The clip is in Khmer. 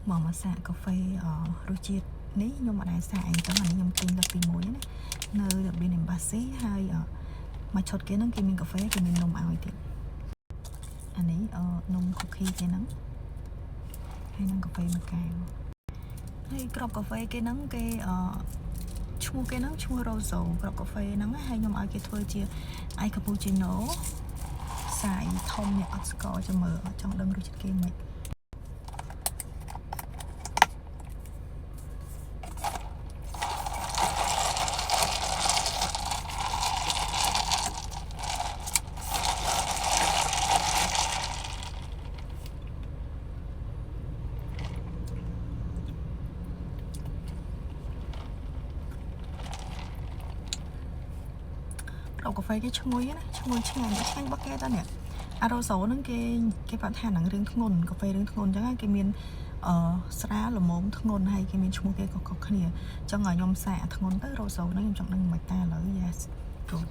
មកមកសាកកាហ្វេរសជាតិនេះខ្ញុំអត់ដែរសាកអីចឹងអានេះខ្ញុំទិញលើកទី1ណានៅ Bin Embassy ហើយមកឈុតគេហ្នឹងគេមានកាហ្វេគេមាននំឲ្យទៀតអានេះនំ cookie គេហ្នឹងហើយនឹងកាហ្វេមួយកែវហើយក្របកាហ្វេគេហ្នឹងគេឈ្មោះគេហ្នឹងឈ្មោះ Rosso ក្របកាហ្វេហ្នឹងហើយខ្ញុំឲ្យគេធ្វើជា ice cappuccino សាយធំអ្នកអត់ស្គាល់ចាំមើលចង់ដឹងរសជាតិគេមិនកាហ្វេគេឈ្ងុយណាឈ្ងុយឆ្ងាញ់របស់គេតើនេះអារ៉ូសូហ្នឹងគេប្រាប់ថាហ្នឹងរឿងធ្ងន់កាហ្វេរឿងធ្ងន់អញ្ចឹងគេមានស្រាលល្មមធ្ងន់ហើយគេមានឈ្មោះគេខុសគ្នាអញ្ចឹងឲ្យខ្ញុំសាកធ្ងន់ទៅរ៉ូសូហ្នឹងខ្ញុំចង់ដឹងមិនតាឥឡូវ yes good